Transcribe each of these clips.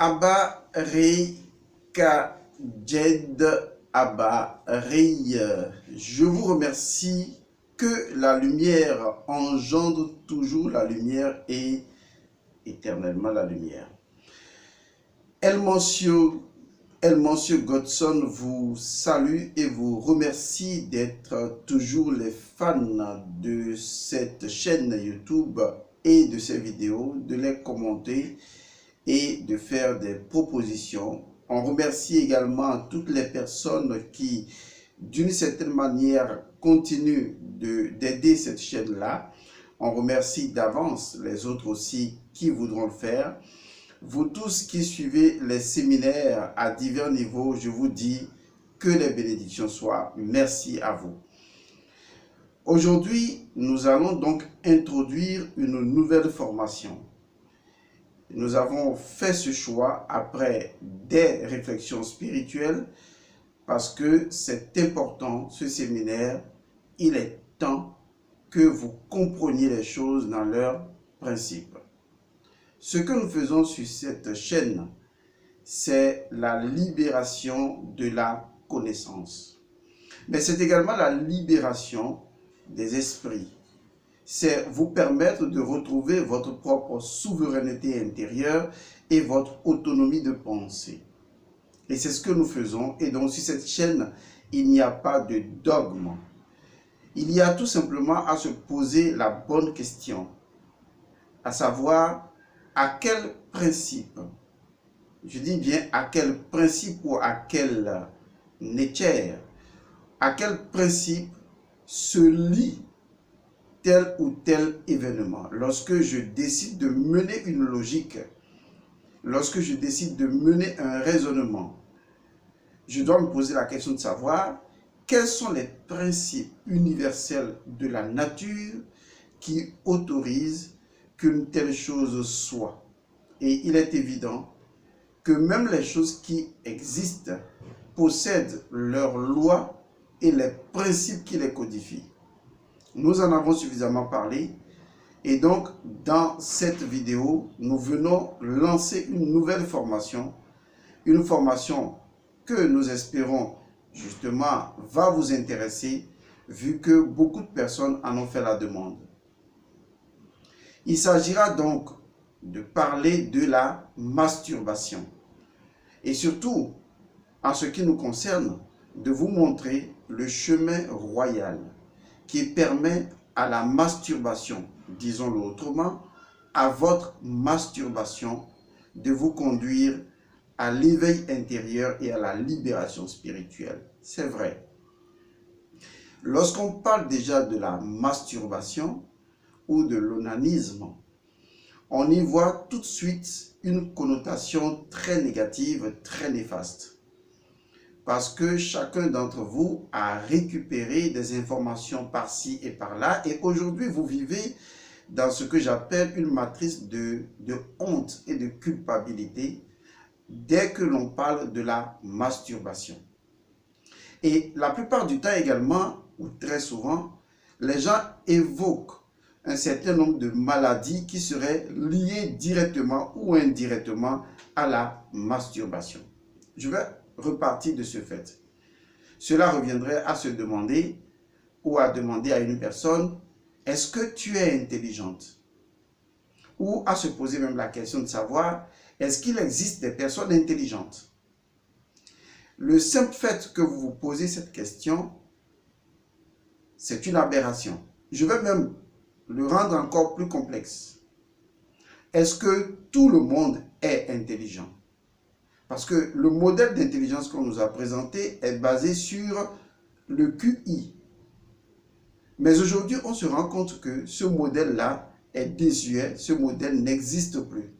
Abba Rei Jed Abba Rei. Je vous remercie que la lumière engendre toujours la lumière et éternellement la lumière. Elmoncio Godson vous salue et vous remercie d'être toujours les fans de cette chaîne YouTube et de ces vidéos, de les commenter et de faire des propositions. On remercie également toutes les personnes qui, d'une certaine manière, continuent d'aider cette chaîne-là. On remercie d'avance les autres aussi qui voudront le faire. Vous tous qui suivez les séminaires à divers niveaux, je vous dis que les bénédictions soient. Merci à vous. Aujourd'hui, nous allons donc introduire une nouvelle formation. Nous avons fait ce choix après des réflexions spirituelles parce que c'est important, ce séminaire, il est temps que vous compreniez les choses dans leurs principes. Ce que nous faisons sur cette chaîne, c'est la libération de la connaissance. Mais c'est également la libération des esprits. C'est vous permettre de retrouver votre propre souveraineté intérieure et votre autonomie de pensée. Et c'est ce que nous faisons. Et donc sur cette chaîne, il n'y a pas de dogme. Il y a tout simplement à se poser la bonne question, à savoir à quel principe, je dis bien à quel principe ou à quel nature, à quel principe se lie tel ou tel événement. Lorsque je décide de mener une logique, lorsque je décide de mener un raisonnement, je dois me poser la question de savoir quels sont les principes universels de la nature qui autorisent qu'une telle chose soit. Et il est évident que même les choses qui existent possèdent leurs lois et les principes qui les codifient. Nous en avons suffisamment parlé et donc dans cette vidéo, nous venons lancer une nouvelle formation, une formation que nous espérons justement va vous intéresser vu que beaucoup de personnes en ont fait la demande. Il s'agira donc de parler de la masturbation et surtout, en ce qui nous concerne, de vous montrer le chemin royal qui permet à la masturbation, disons-le autrement, à votre masturbation de vous conduire à l'éveil intérieur et à la libération spirituelle. C'est vrai. Lorsqu'on parle déjà de la masturbation ou de l'onanisme, on y voit tout de suite une connotation très négative, très néfaste. Parce que chacun d'entre vous a récupéré des informations par-ci et par-là. Et aujourd'hui, vous vivez dans ce que j'appelle une matrice de honte et de culpabilité dès que l'on parle de la masturbation. Et la plupart du temps également, ou très souvent, les gens évoquent un certain nombre de maladies qui seraient liées directement ou indirectement à la masturbation. Je vais repartir de ce fait. Cela reviendrait à se demander ou à demander à une personne, est-ce que tu es intelligente? Ou à se poser même la question de savoir, est-ce qu'il existe des personnes intelligentes? Le simple fait que vous vous posez cette question, c'est une aberration. Je vais même le rendre encore plus complexe. Est-ce que tout le monde est intelligent? Parce que le modèle d'intelligence qu'on nous a présenté est basé sur le QI. Mais aujourd'hui, on se rend compte que ce modèle-là est désuet, ce modèle n'existe plus.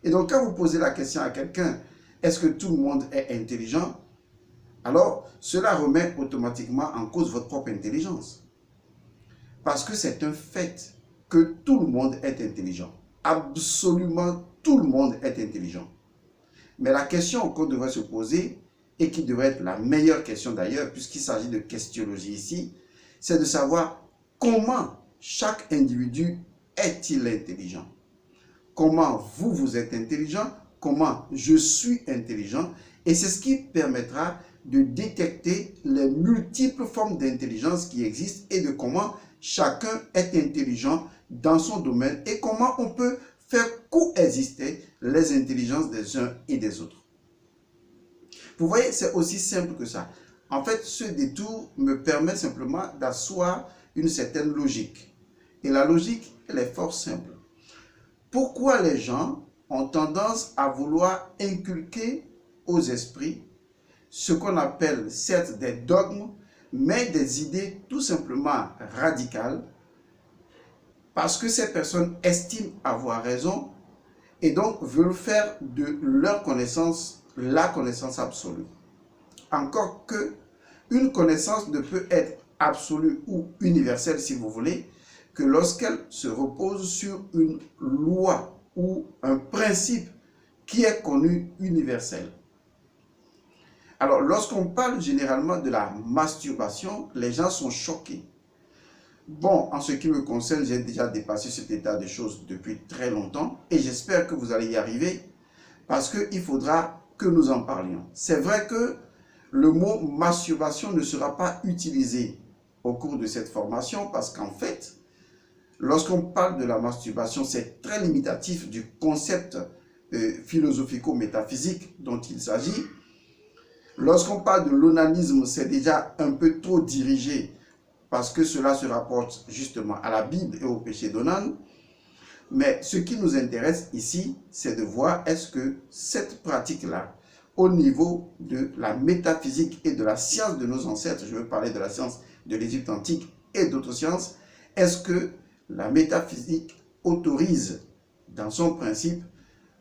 Et donc, quand vous posez la question à quelqu'un, est-ce que tout le monde est intelligent? Alors, cela remet automatiquement en cause votre propre intelligence. Parce que c'est un fait que tout le monde est intelligent. Absolument tout le monde est intelligent. Mais la question qu'on devrait se poser, et qui devrait être la meilleure question d'ailleurs, puisqu'il s'agit de questionologie ici, c'est de savoir comment chaque individu est-il intelligent? Comment vous êtes intelligent? comment je suis intelligent, et c'est ce qui permettra de détecter les multiples formes d'intelligence qui existent et de comment chacun est intelligent dans son domaine et comment on peut faire coexister les intelligences des uns et des autres. Vous voyez, c'est aussi simple que ça. En fait, ce détour me permet simplement d'asseoir une certaine logique. Et la logique, elle est fort simple. Pourquoi les gens ont tendance à vouloir inculquer aux esprits ce qu'on appelle certes des dogmes, mais des idées tout simplement radicales, parce que ces personnes estiment avoir raison et donc veulent faire de leur connaissance la connaissance absolue. Encore que une connaissance ne peut être absolue ou universelle, si vous voulez, que lorsqu'elle se repose sur une loi ou un principe qui est connu universel. Alors, lorsqu'on parle généralement de la masturbation, les gens sont choqués. Bon, en ce qui me concerne, j'ai déjà dépassé cet état de choses depuis très longtemps et j'espère que vous allez y arriver parce qu'il faudra que nous en parlions. C'est vrai que le mot masturbation ne sera pas utilisé au cours de cette formation parce qu'en fait, lorsqu'on parle de la masturbation, c'est très limitatif du concept philosophico-métaphysique dont il s'agit. Lorsqu'on parle de l'onanisme, c'est déjà un peu trop dirigé parce que cela se rapporte justement à la Bible et au péché d'Onan. Mais ce qui nous intéresse ici, c'est de voir est-ce que cette pratique-là, au niveau de la métaphysique et de la science de nos ancêtres, je veux parler de la science de l'Égypte antique et d'autres sciences, est-ce que la métaphysique autorise dans son principe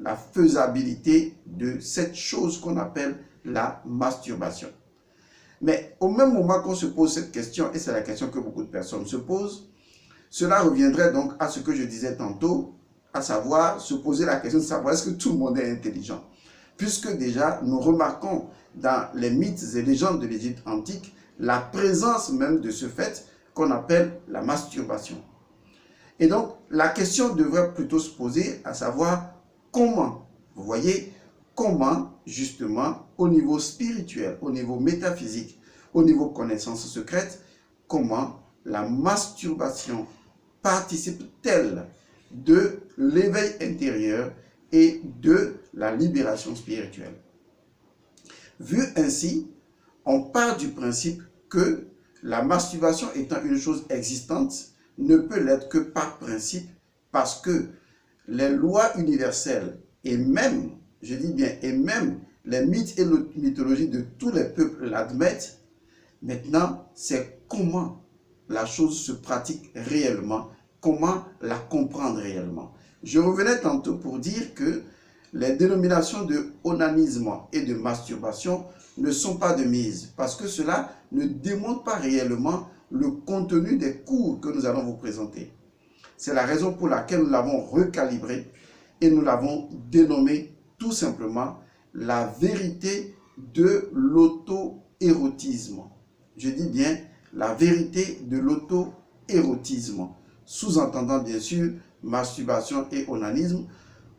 la faisabilité de cette chose qu'on appelle la masturbation. Mais au même moment qu'on se pose cette question, et c'est la question que beaucoup de personnes se posent, cela reviendrait donc à ce que je disais tantôt, à savoir se poser la question de savoir est-ce que tout le monde est intelligent. Puisque déjà nous remarquons dans les mythes et légendes de l'Égypte antique la présence même de ce fait qu'on appelle la masturbation. Et donc la question devrait plutôt se poser à savoir comment, vous voyez, comment justement au niveau spirituel, au niveau métaphysique, au niveau connaissance secrète, comment la masturbation participe-t-elle de l'éveil intérieur et de la libération spirituelle. Vu ainsi, on part du principe que la masturbation étant une chose existante ne peut l'être que par principe parce que les lois universelles et même, je dis bien, et même les mythes et les mythologies de tous les peuples l'admettent. Maintenant, c'est comment la chose se pratique réellement, comment la comprendre réellement. Je revenais tantôt pour dire que les dénominations de onanisme et de masturbation ne sont pas de mise parce que cela ne démontre pas réellement le contenu des cours que nous allons vous présenter. C'est la raison pour laquelle nous l'avons recalibré et nous l'avons dénommé tout simplement la vérité de l'auto-érotisme. Je dis bien la vérité de l'auto-érotisme, sous-entendant bien sûr masturbation et onanisme,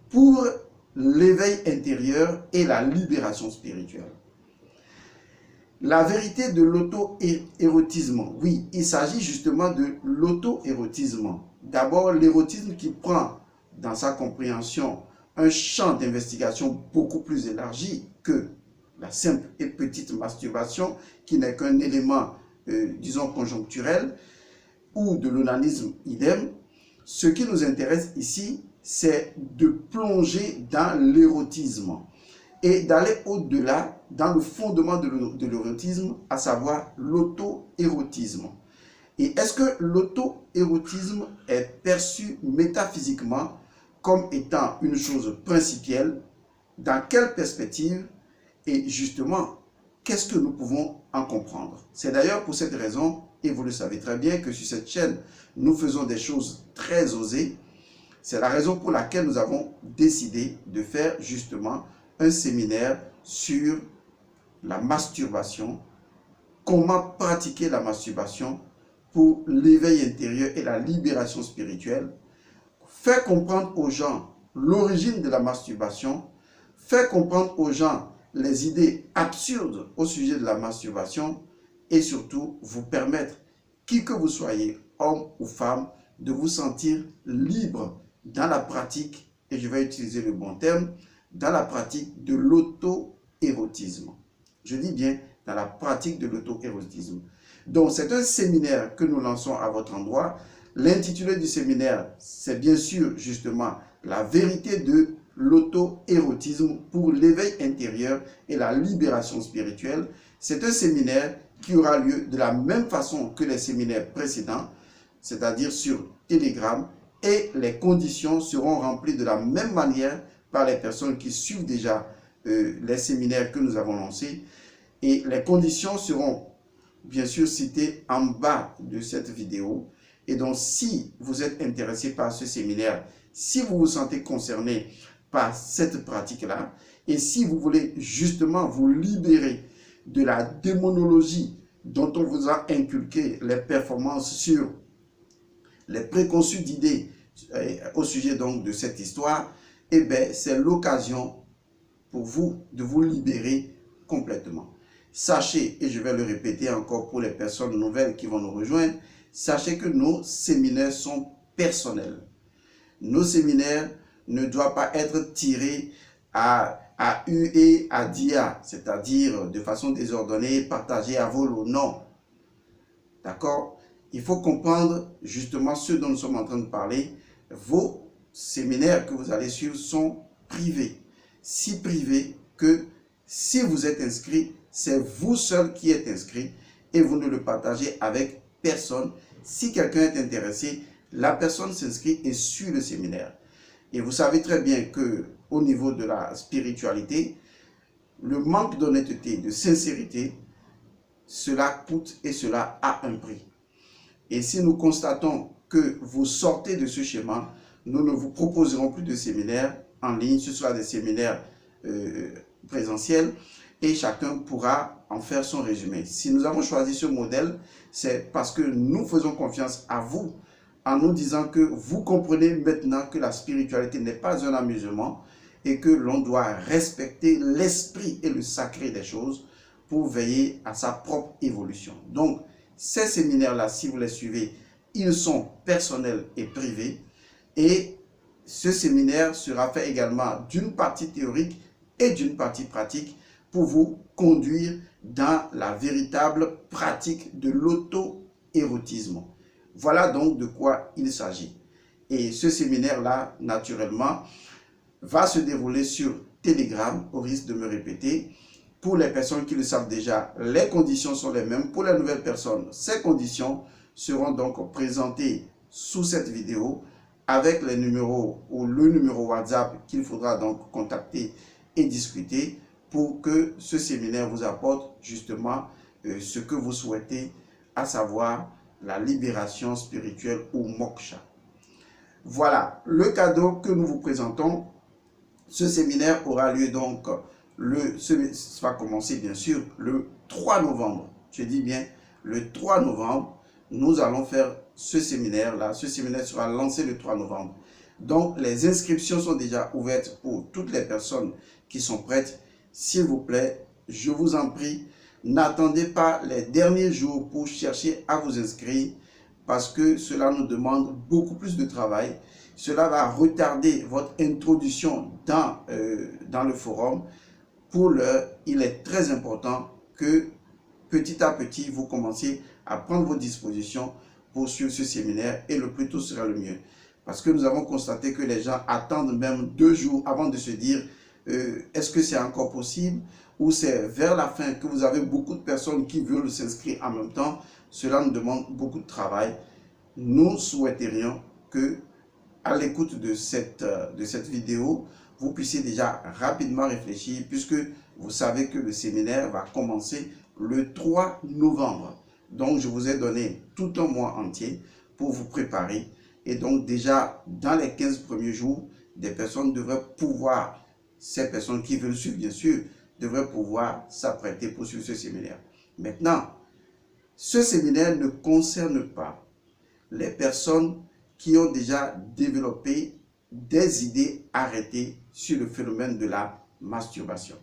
pour l'éveil intérieur et la libération spirituelle. La vérité de l'auto-érotisme, oui, il s'agit justement de l'auto-érotisme. D'abord, l'érotisme qui prend dans sa compréhension un champ d'investigation beaucoup plus élargi que la simple et petite masturbation, qui n'est qu'un élément, disons, conjoncturel, ou de l'onanisme idem. Ce qui nous intéresse ici, c'est de plonger dans l'érotisme et d'aller au-delà dans le fondement de l'érotisme, à savoir l'auto-érotisme. Et est-ce que l'auto-érotisme est perçu métaphysiquement comme étant une chose principielle? Dans quelle perspective? Et justement, qu'est-ce que nous pouvons en comprendre? C'est d'ailleurs pour cette raison, et vous le savez très bien, que sur cette chaîne, nous faisons des choses très osées. C'est la raison pour laquelle nous avons décidé de faire justement un séminaire sur la masturbation, comment pratiquer la masturbation pour l'éveil intérieur et la libération spirituelle, faire comprendre aux gens l'origine de la masturbation, faire comprendre aux gens les idées absurdes au sujet de la masturbation et surtout vous permettre, qui que vous soyez, homme ou femme, de vous sentir libre dans la pratique, et je vais utiliser le bon terme, dans la pratique de l'auto-érotisme. Je dis bien dans la pratique de l'auto-érotisme. Donc c'est un séminaire que nous lançons à votre endroit. L'intitulé du séminaire, c'est bien sûr justement la vérité de l'auto-érotisme pour l'éveil intérieur et la libération spirituelle. C'est un séminaire qui aura lieu de la même façon que les séminaires précédents, c'est-à-dire sur Telegram, et les conditions seront remplies de la même manière par les personnes qui suivent déjà les séminaires que nous avons lancés. Et les conditions seront bien sûr citées en bas de cette vidéo. Et donc, si vous êtes intéressé par ce séminaire, si vous vous sentez concerné par cette pratique-là, et si vous voulez justement vous libérer de la démonologie dont on vous a inculqué les performances sur les préconçus d'idées au sujet donc de cette histoire, eh bien, c'est l'occasion pour vous de vous libérer complètement. Sachez, et je vais le répéter encore pour les personnes nouvelles qui vont nous rejoindre, sachez que nos séminaires sont personnels. Nos séminaires ne doivent pas être tirés à U et à dia, c'est-à-dire de façon désordonnée, partagés à volo. Non. D'accord? Il faut comprendre justement ce dont nous sommes en train de parler. Vos séminaires que vous allez suivre sont privés. Si privés que si vous êtes inscrit, c'est vous seul qui êtes inscrit et vous ne le partagez avec personne. Si quelqu'un est intéressé, la personne s'inscrit et suit le séminaire. Et vous savez très bien que au niveau de la spiritualité, le manque d'honnêteté, de sincérité, cela coûte et cela a un prix. Et si nous constatons que vous sortez de ce schéma, nous ne vous proposerons plus de séminaires en ligne, ce sera des séminaires présentiels et chacun pourra en faire son résumé. Si nous avons choisi ce modèle, c'est parce que nous faisons confiance à vous en nous disant que vous comprenez maintenant que la spiritualité n'est pas un amusement et que l'on doit respecter l'esprit et le sacré des choses pour veiller à sa propre évolution. Donc, ces séminaires-là, si vous les suivez, ils sont personnels et privés. Et ce séminaire sera fait également d'une partie théorique et d'une partie pratique pour vous conduire dans la véritable pratique de l'auto-érotisme. Voilà donc de quoi il s'agit. Et ce séminaire-là, naturellement, va se dérouler sur Telegram, au risque de me répéter. Pour les personnes qui le savent déjà, les conditions sont les mêmes. Pour les nouvelles personnes, ces conditions seront donc présentées sous cette vidéo avec les numéros ou le numéro WhatsApp qu'il faudra donc contacter et discuter pour que ce séminaire vous apporte justement ce que vous souhaitez, à savoir la libération spirituelle ou moksha. Voilà le cadeau que nous vous présentons. Ce séminaire aura lieu donc, ça va commencer bien sûr le 3 novembre. Je dis bien le 3 novembre, nous allons faire ce séminaire-là. Ce séminaire sera lancé le 3 novembre. Donc les inscriptions sont déjà ouvertes pour toutes les personnes qui sont prêtes. S'il vous plaît, je vous en prie, n'attendez pas les derniers jours pour chercher à vous inscrire parce que cela nous demande beaucoup plus de travail. Cela va retarder votre introduction dans le forum. Pour l'heure, il est très important que petit à petit, vous commenciez à prendre vos dispositions pour suivre ce séminaire et le plus tôt sera le mieux. Parce que nous avons constaté que les gens attendent même 2 jours avant de se dire est-ce que c'est encore possible ou c'est vers la fin que vous avez beaucoup de personnes qui veulent s'inscrire en même temps. Cela nous demande beaucoup de travail. Nous souhaiterions que à l'écoute de cette vidéo, vous puissiez déjà rapidement réfléchir puisque vous savez que le séminaire va commencer le 3 novembre. Donc, je vous ai donné tout un mois entier pour vous préparer. Et donc, déjà, dans les 15 premiers jours, des personnes devraient pouvoir, ces personnes qui veulent suivre, bien sûr, devraient pouvoir s'apprêter pour suivre ce séminaire. Maintenant, ce séminaire ne concerne pas les personnes qui ont déjà développé des idées arrêtées sur le phénomène de la masturbation.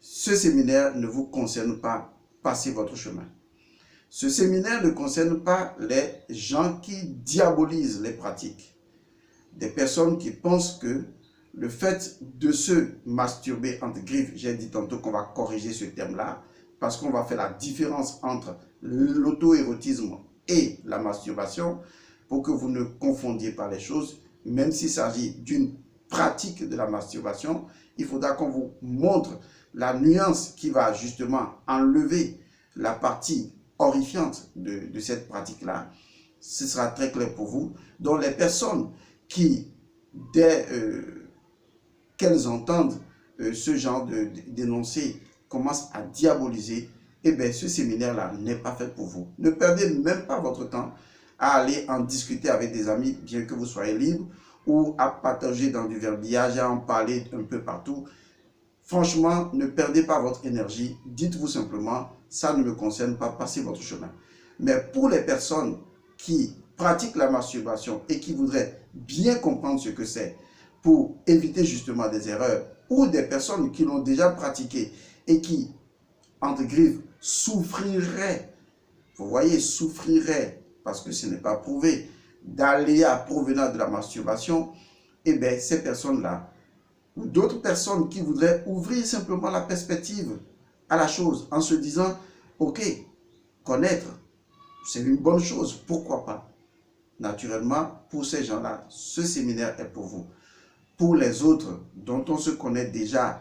Ce séminaire ne vous concerne pas, passez votre chemin. Ce séminaire ne concerne pas les gens qui diabolisent les pratiques. Des personnes qui pensent que le fait de se masturber entre griffes, j'ai dit tantôt qu'on va corriger ce terme-là, parce qu'on va faire la différence entre l'auto-érotisme et la masturbation, pour que vous ne confondiez pas les choses, même s'il s'agit d'une pratique de la masturbation, il faudra qu'on vous montre la nuance qui va justement enlever la partie horrifiante de cette pratique-là. Ce sera très clair pour vous. Donc les personnes qui, dès qu'elles entendent ce genre de d'énoncé, commencent à diaboliser, eh bien ce séminaire-là n'est pas fait pour vous. Ne perdez même pas votre temps à aller en discuter avec des amis, bien que vous soyez libre, ou à partager dans du verbiage, à en parler un peu partout. Franchement, ne perdez pas votre énergie. Dites-vous simplement, ça ne me concerne pas, passez votre chemin. Mais pour les personnes qui pratiquent la masturbation et qui voudraient bien comprendre ce que c'est, pour éviter justement des erreurs, ou des personnes qui l'ont déjà pratiqué et qui, entre griffes, souffriraient, vous voyez, souffriraient, parce que ce n'est pas prouvé, d'aléas provenant de la masturbation, eh bien, ces personnes-là, ou d'autres personnes qui voudraient ouvrir simplement la perspective à la chose en se disant, ok, connaître, c'est une bonne chose, pourquoi pas? Naturellement, pour ces gens-là, ce séminaire est pour vous. Pour les autres, dont on se connaît déjà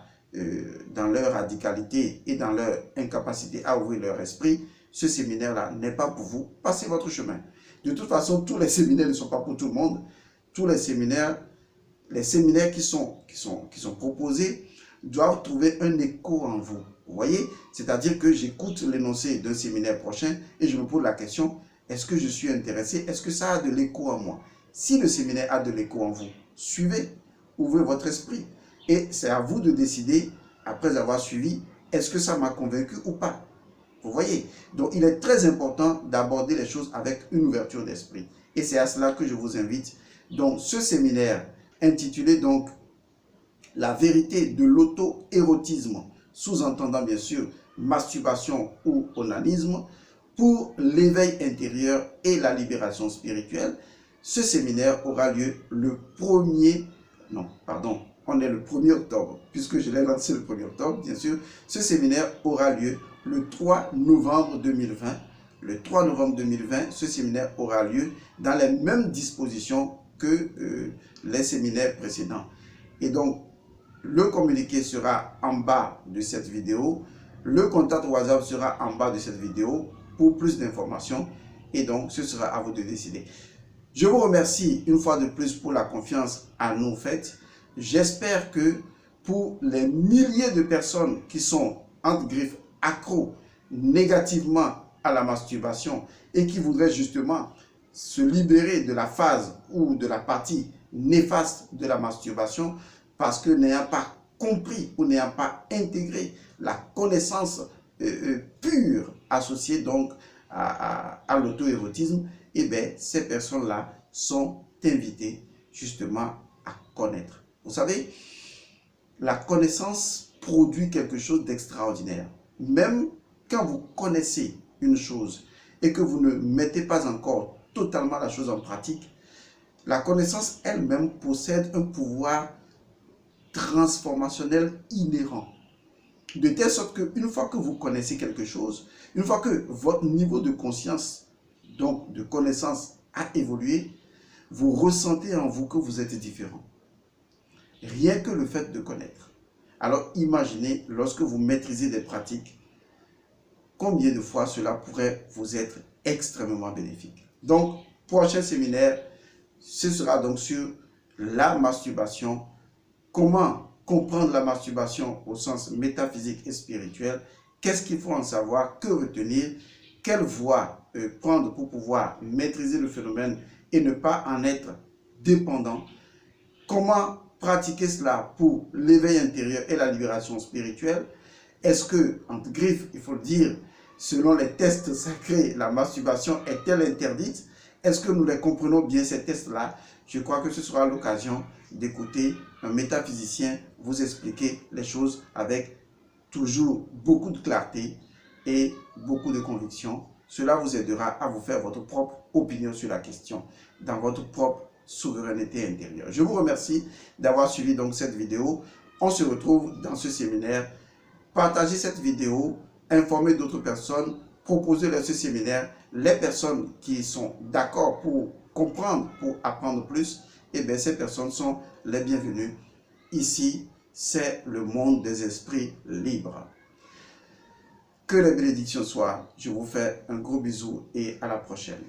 dans leur radicalité et dans leur incapacité à ouvrir leur esprit, ce séminaire-là n'est pas pour vous. Passez votre chemin. De toute façon, tous les séminaires ne sont pas pour tout le monde. Tous les séminaires qui sont proposés doivent trouver un écho en vous. Vous voyez? C'est-à-dire que j'écoute l'énoncé d'un séminaire prochain et je me pose la question, est-ce que je suis intéressé? Est-ce que ça a de l'écho en moi? Si le séminaire a de l'écho en vous, suivez, ouvrez votre esprit. Et c'est à vous de décider, après avoir suivi, est-ce que ça m'a convaincu ou pas? Vous voyez? Donc, il est très important d'aborder les choses avec une ouverture d'esprit. Et c'est à cela que je vous invite. Donc, ce séminaire intitulé donc « La vérité de l'auto-érotisme », sous-entendant bien sûr masturbation ou onanisme, pour l'éveil intérieur et la libération spirituelle. Ce séminaire aura lieu le 1er, non, pardon, on est le 1er octobre, puisque je l'ai lancé le 1er octobre, bien sûr. Ce séminaire aura lieu le 3 novembre 2020. Le 3 novembre 2020, ce séminaire aura lieu dans les mêmes dispositions que les séminaires précédents. Et donc, le communiqué sera en bas de cette vidéo. Le contact WhatsApp sera en bas de cette vidéo pour plus d'informations. Et donc, ce sera à vous de décider. Je vous remercie une fois de plus pour la confiance à nous faite. J'espère que pour les milliers de personnes qui sont, entre griffes, accros négativement à la masturbation et qui voudraient justement se libérer de la phase ou de la partie néfaste de la masturbation parce que n'ayant pas compris ou n'ayant pas intégré la connaissance pure associée donc à l'auto-érotisme, eh bien, ces personnes-là sont invitées justement à connaître. Vous savez, la connaissance produit quelque chose d'extraordinaire. Même quand vous connaissez une chose et que vous ne mettez pas encore totalement la chose en pratique, la connaissance elle-même possède un pouvoir transformationnel inhérent. De telle sorte qu'une fois que vous connaissez quelque chose, une fois que votre niveau de conscience, donc de connaissance, a évolué, vous ressentez en vous que vous êtes différent. Rien que le fait de connaître. Alors imaginez, lorsque vous maîtrisez des pratiques, combien de fois cela pourrait vous être extrêmement bénéfique. Donc, prochain séminaire, ce sera donc sur la masturbation. Comment comprendre la masturbation au sens métaphysique et spirituel? Qu'est-ce qu'il faut en savoir? Que retenir? Quelle voie prendre pour pouvoir maîtriser le phénomène et ne pas en être dépendant? Comment pratiquer cela pour l'éveil intérieur et la libération spirituelle? Est-ce que, entre griffes, il faut le dire, selon les textes sacrés, la masturbation est-elle interdite? Est-ce que nous les comprenons bien, ces tests-là? Je crois que ce sera l'occasion d'écouter un métaphysicien vous expliquer les choses avec toujours beaucoup de clarté et beaucoup de conviction. Cela vous aidera à vous faire votre propre opinion sur la question dans votre propre souveraineté intérieure. Je vous remercie d'avoir suivi donc cette vidéo. On se retrouve dans ce séminaire. Partagez cette vidéo, informez d'autres personnes, proposez-leur ce séminaire. Les personnes qui sont d'accord pour comprendre, pour apprendre plus, eh bien ces personnes sont les bienvenues. Ici, c'est le monde des esprits libres. Que les bénédictions soient. Je vous fais un gros bisou et à la prochaine.